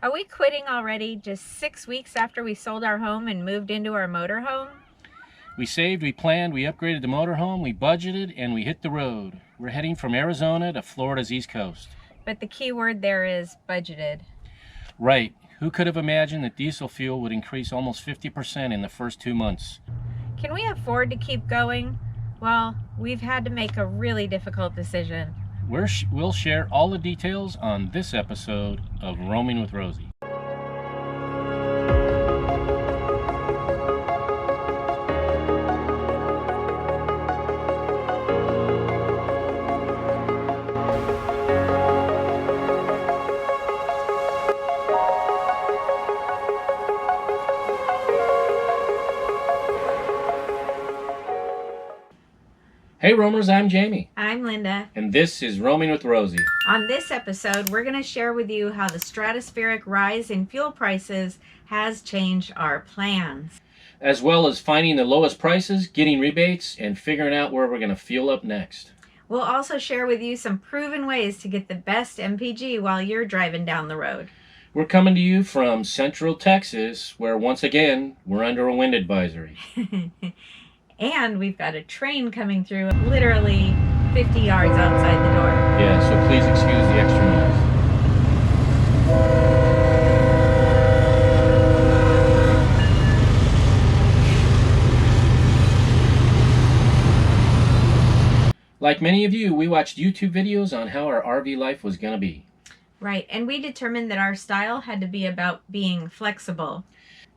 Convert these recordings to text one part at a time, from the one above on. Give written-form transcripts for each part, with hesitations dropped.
Are we quitting already, just 6 weeks after we sold our home and moved into our motorhome? We saved, we planned, we upgraded the motorhome, we budgeted, and we hit the road. We're heading from Arizona to Florida's East Coast. But the key word there is budgeted. Right. Who could have imagined that diesel fuel would increase almost 50% in the first 2 months? Can we afford to keep going? Well, we've had to make a really difficult decision. We'll share all the details on this episode of Roaming with Rosie. Hey Roamers, I'm Jamie. I'm Linda. And this is Roaming with Rosie. On this episode, we're going to share with you how the stratospheric rise in fuel prices has changed our plans. As well as finding the lowest prices, getting rebates, and figuring out where we're going to fuel up next. We'll also share with you some proven ways to get the best MPG while you're driving down the road. We're coming to you from Central Texas, where once again, we're under a wind advisory. And we've got a train coming through literally 50 yards outside the door. Yeah, so please excuse the extra noise. Like many of you, we watched YouTube videos on how our RV life was going to be. Right, and we determined that our style had to be about being flexible.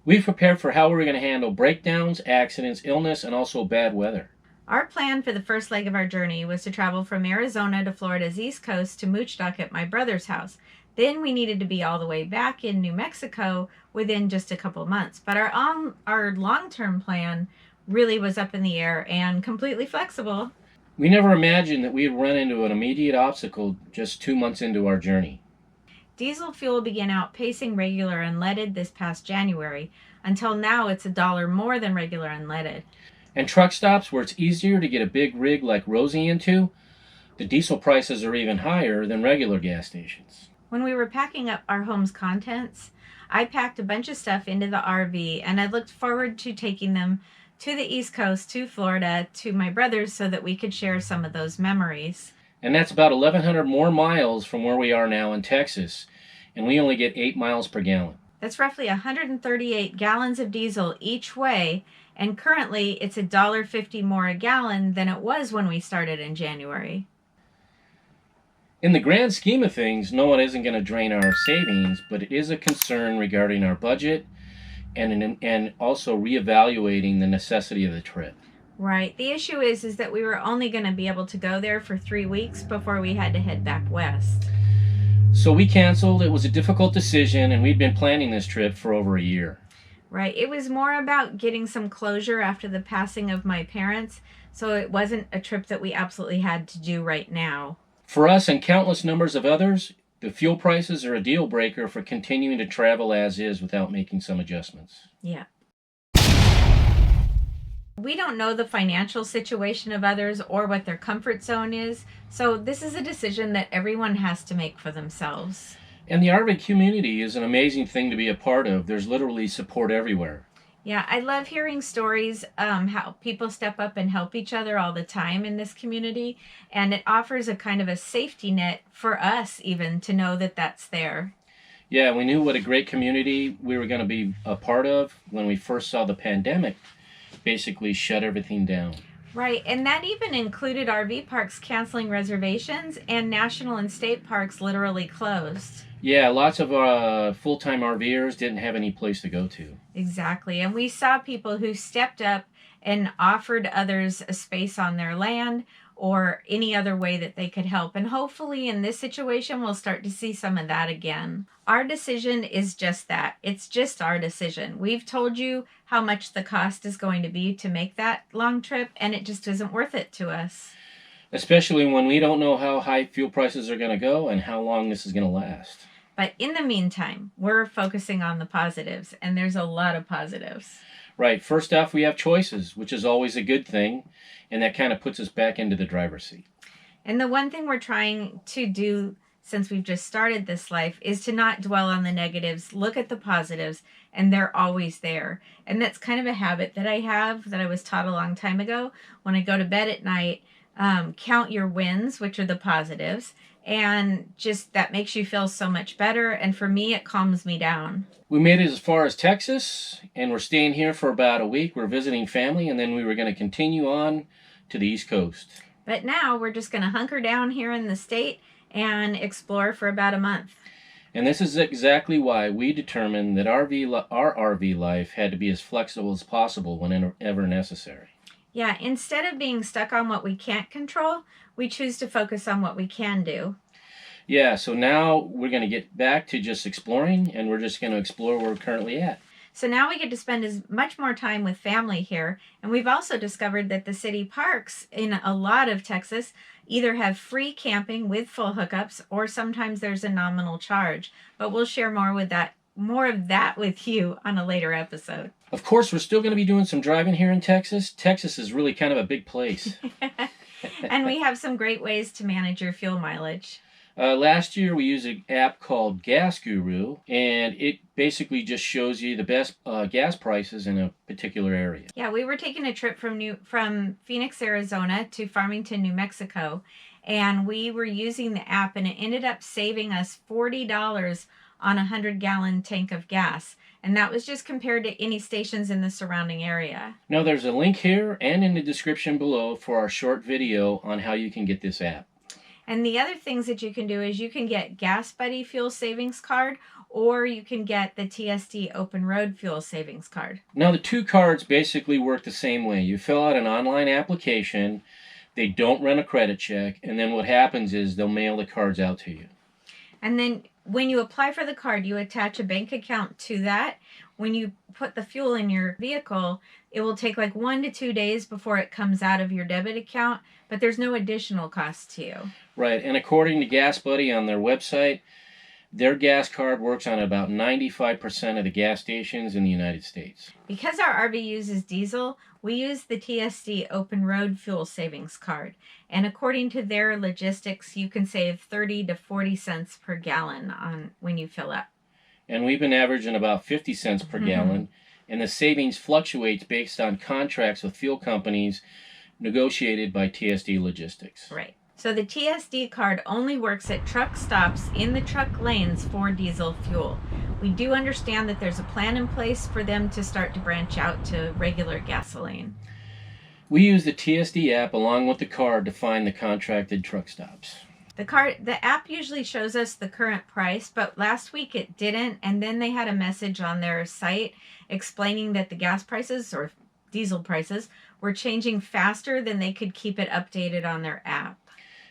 We prepared for how we were going to handle breakdowns, accidents, illness, and also bad weather. Our plan for the first leg of our journey was to travel from Arizona to Florida's East Coast to Moondocking at my brother's house. Then we needed to be all the way back in New Mexico within just a couple months. But our long-term plan really was up in the air and completely flexible. We never imagined that we'd run into an immediate obstacle just 2 months into our journey. Diesel fuel began outpacing regular unleaded this past January. Until now, it's $1 more than regular unleaded. And truck stops where it's easier to get a big rig like Rosie into, the diesel prices are even higher than regular gas stations. When we were packing up our home's contents, I packed a bunch of stuff into the RV, and I looked forward to taking them to the East Coast, to Florida, to my brother's, so that we could share some of those memories. And that's about 1,100 more miles from where we are now in Texas, and we only get 8 miles per gallon. That's roughly 138 gallons of diesel each way, and currently it's $1.50 more a gallon than it was when we started in January. In the grand scheme of things, no, it isn't going to drain our savings, but it is a concern regarding our budget and also reevaluating the necessity of the trip. Right. The issue is that we were only going to be able to go there for 3 weeks before we had to head back west. So we canceled. It was a difficult decision, and we'd been planning this trip for over a year. Right. It was more about getting some closure after the passing of my parents, so it wasn't a trip that we absolutely had to do right now. For us and countless numbers of others, the fuel prices are a deal breaker for continuing to travel as is without making some adjustments. Yeah. We don't know the financial situation of others or what their comfort zone is, so this is a decision that everyone has to make for themselves. And the RV community is an amazing thing to be a part of. There's literally support everywhere. Yeah, I love hearing stories how people step up and help each other all the time in this community, and it offers a kind of a safety net for us even to know that that's there. Yeah, we knew what a great community we were going to be a part of when we first saw the pandemic basically shut everything down. Right, and that even included RV parks canceling reservations and national and state parks literally closed. Yeah, lots of full-time RVers didn't have any place to go to. Exactly, and we saw people who stepped up and offered others a space on their land or any other way that they could help. And hopefully in this situation, we'll start to see some of that again. Our decision is just that. It's just our decision. We've told you how much the cost is going to be to make that long trip, and it just isn't worth it to us. Especially when we don't know how high fuel prices are going to go and how long this is going to last. But in the meantime, we're focusing on the positives, and there's a lot of positives. Right. First off, we have choices, which is always a good thing, and that kind of puts us back into the driver's seat. And the one thing we're trying to do since we've just started this life is to not dwell on the negatives, look at the positives, and they're always there. And that's kind of a habit that I have that I was taught a long time ago. When I go to bed at night, count your wins, which are the positives, and just that makes you feel so much better. And for me, it calms me down. We made it as far as Texas, and we're staying here for about a week. We're visiting family, and then we were going to continue on to the East Coast. But now we're just going to hunker down here in the state and explore for about a month. And this is exactly why we determined that our RV life had to be as flexible as possible whenever necessary. Yeah, instead of being stuck on what we can't control, we choose to focus on what we can do. Yeah, so now we're going to get back to just exploring, and we're just going to explore where we're currently at. So now we get to spend as much more time with family here. And we've also discovered that the city parks in a lot of Texas either have free camping with full hookups, or sometimes there's a nominal charge. But we'll share more of that with you on a later episode. Of course, we're still going to be doing some driving here in Texas. Texas is really kind of a big place. And we have some great ways to manage your fuel mileage. Last year, we used an app called Gas Guru, and it basically just shows you the best gas prices in a particular area. Yeah, we were taking a trip from Phoenix, Arizona to Farmington, New Mexico, and we were using the app, and it ended up saving us $40 on a 100-gallon tank of gas. And that was just compared to any stations in the surrounding area. Now, there's a link here and in the description below for our short video on how you can get this app. And the other things that you can do is you can get Gas Buddy Fuel Savings Card, or you can get the TSD Open Road Fuel Savings Card. Now, the two cards basically work the same way. You fill out an online application, they don't run a credit check, and then what happens is they'll mail the cards out to you. And then when you apply for the card, you attach a bank account to that. When you put the fuel in your vehicle, it will take like 1 to 2 days before it comes out of your debit account, but there's no additional cost to you. Right, and according to Gas Buddy on their website, their gas card works on about 95% of the gas stations in the United States. Because our RV uses diesel, we use the TSD Open Road Fuel Savings Card. And according to their logistics, you can save 30 to 40 cents per gallon on when you fill up. And we've been averaging about 50 cents per gallon, and the savings fluctuates based on contracts with fuel companies negotiated by TSD Logistics. Right. So the TSD card only works at truck stops in the truck lanes for diesel fuel. We do understand that there's a plan in place for them to start to branch out to regular gasoline. We use the TSD app along with the card to find the contracted truck stops. The app usually shows us the current price, but last week it didn't, and then they had a message on their site explaining that the gas prices or diesel prices were changing faster than they could keep it updated on their app.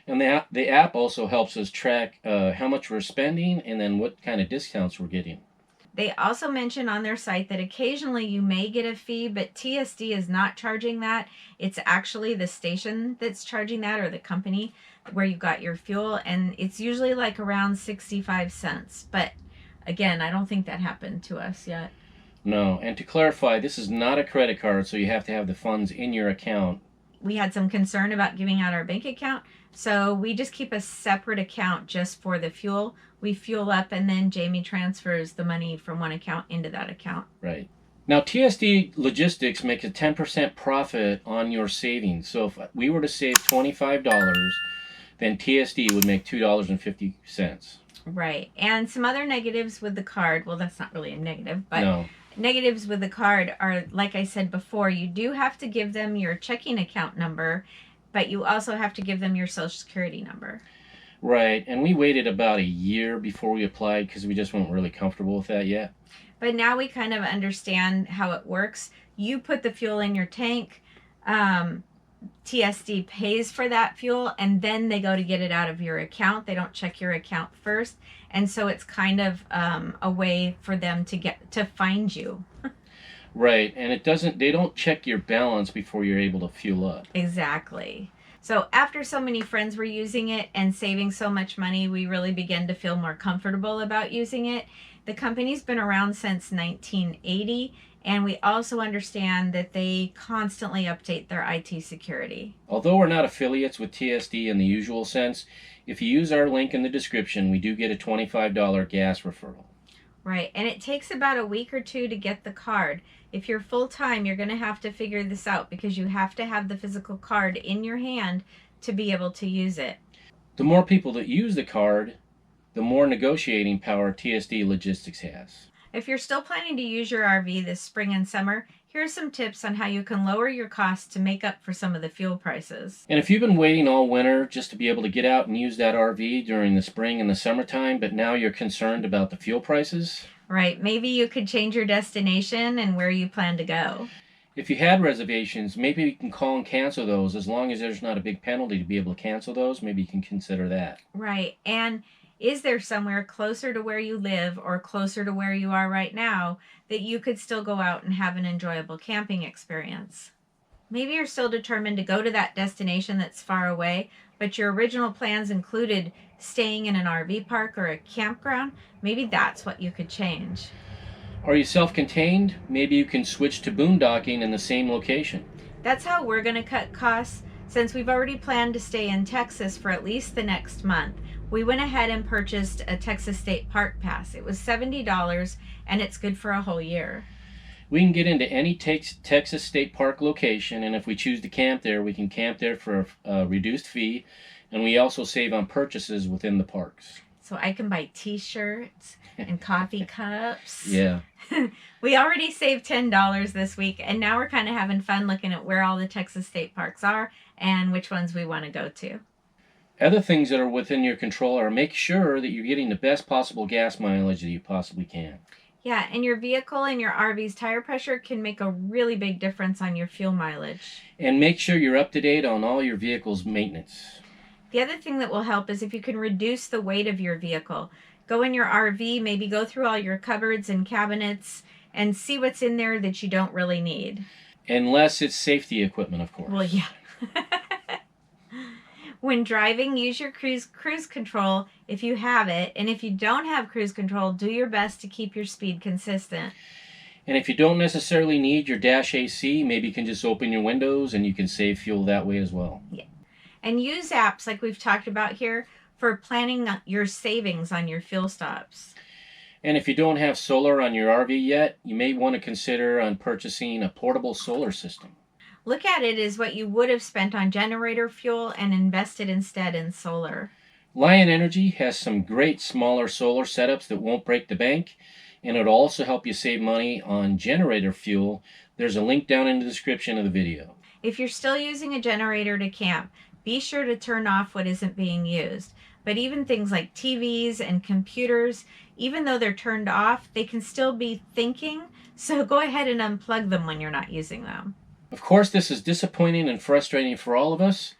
And the app also helps us track how much we're spending and then what kind of discounts we're getting. They also mention on their site that occasionally you may get a fee, but TSD is not charging that. It's actually the station that's charging that, or the company where you got your fuel, and it's usually like around 65 cents. But again, I don't think that happened to us yet. No, and to clarify, this is not a credit card, so you have to have the funds in your account. We had some concern about giving out our bank account, so we just keep a separate account just for the fuel. We fuel up, and then Jamie transfers the money from one account into that account. Right. Now, TSD Logistics makes a 10% profit on your savings. So if we were to save $25, then TSD would make $2.50. Right. And some other negatives with the card, well, that's not really a negative, but No. negatives with the card are, like I said before, you do have to give them your checking account number, but you also have to give them your Social Security number. Right, and we waited about a year before we applied because we just weren't really comfortable with that yet. But now we kind of understand how it works. You put the fuel in your tank, TSD pays for that fuel, and then they go to get it out of your account. They don't check your account first, and so it's kind of a way for them to find you. Right, and they don't check your balance before you're able to fuel up. Exactly. So after so many friends were using it and saving so much money, we really began to feel more comfortable about using it. The company's been around since 1980, and we also understand that they constantly update their IT security. Although we're not affiliates with TSD in the usual sense, if you use our link in the description, we do get a $25 gas referral. Right, and it takes about a week or two to get the card. If you're full-time, you're going to have to figure this out because you have to have the physical card in your hand to be able to use it. The more people that use the card, the more negotiating power TSD Logistics has. If you're still planning to use your RV this spring and summer, here are some tips on how you can lower your costs to make up for some of the fuel prices. And if you've been waiting all winter just to be able to get out and use that RV during the spring and the summertime, but now you're concerned about the fuel prices, right, maybe you could change your destination and where you plan to go. If you had reservations, maybe you can call and cancel those. As long as there's not a big penalty to be able to cancel those, maybe you can consider that. Right, and is there somewhere closer to where you live or closer to where you are right now that you could still go out and have an enjoyable camping experience? Maybe you're still determined to go to that destination that's far away, but your original plans included staying in an RV park or a campground. Maybe that's what you could change. Are you self-contained? Maybe you can switch to boondocking in the same location. That's how we're going to cut costs. Since we've already planned to stay in Texas for at least the next month, we went ahead and purchased a Texas State Park Pass. It was $70 and it's good for a whole year. We can get into any Texas State Park location, and if we choose to camp there, we can camp there for a reduced fee, and we also save on purchases within the parks. So I can buy t-shirts and coffee cups. Yeah. We already saved $10 this week, and now we're kind of having fun looking at where all the Texas State Parks are and which ones we want to go to. Other things that are within your control are make sure that you're getting the best possible gas mileage that you possibly can. Yeah, and your vehicle and your RV's tire pressure can make a really big difference on your fuel mileage. And make sure you're up to date on all your vehicle's maintenance. The other thing that will help is if you can reduce the weight of your vehicle. Go in your RV, maybe go through all your cupboards and cabinets and see what's in there that you don't really need. Unless it's safety equipment, of course. Well, yeah. When driving, use your cruise control if you have it. And if you don't have cruise control, do your best to keep your speed consistent. And if you don't necessarily need your dash AC, maybe you can just open your windows and you can save fuel that way as well. Yeah. And use apps like we've talked about here for planning your savings on your fuel stops. And if you don't have solar on your RV yet, you may want to consider on purchasing a portable solar system. Look at it as what you would have spent on generator fuel and invested instead in solar. Lion Energy has some great smaller solar setups that won't break the bank, and it'll also help you save money on generator fuel. There's a link down in the description of the video. If you're still using a generator to camp, be sure to turn off what isn't being used. But even things like TVs and computers, even though they're turned off, they can still be thinking, so go ahead and unplug them when you're not using them. Of course, this is disappointing and frustrating for all of us,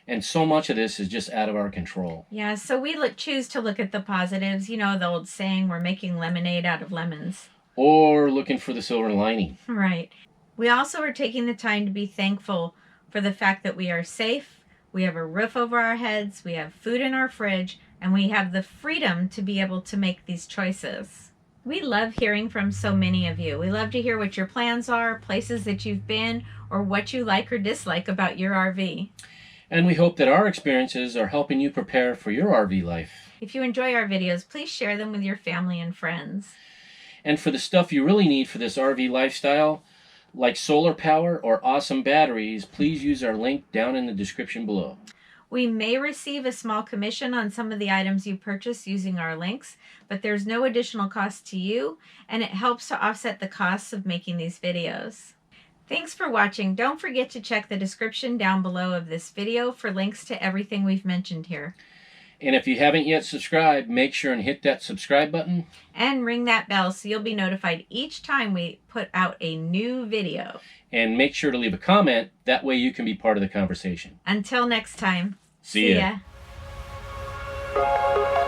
and so much of this is just out of our control. Yeah, so we choose to look at the positives. You know the old saying, we're making lemonade out of lemons. Or looking for the silver lining. Right. We also are taking the time to be thankful for the fact that we are safe, we have a roof over our heads, we have food in our fridge, and we have the freedom to be able to make these choices. We love hearing from so many of you. We love to hear what your plans are, places that you've been, or what you like or dislike about your RV. And we hope that our experiences are helping you prepare for your RV life. If you enjoy our videos, please share them with your family and friends. And for the stuff you really need for this RV lifestyle, like solar power or awesome batteries, please use our link down in the description below. We may receive a small commission on some of the items you purchase using our links, but there's no additional cost to you, and it helps to offset the costs of making these videos. Thanks for watching. Don't forget to check the description down below of this video for links to everything we've mentioned here. And if you haven't yet subscribed, make sure and hit that subscribe button. And ring that bell so you'll be notified each time we put out a new video. And make sure to leave a comment. That way you can be part of the conversation. Until next time. See ya. See ya.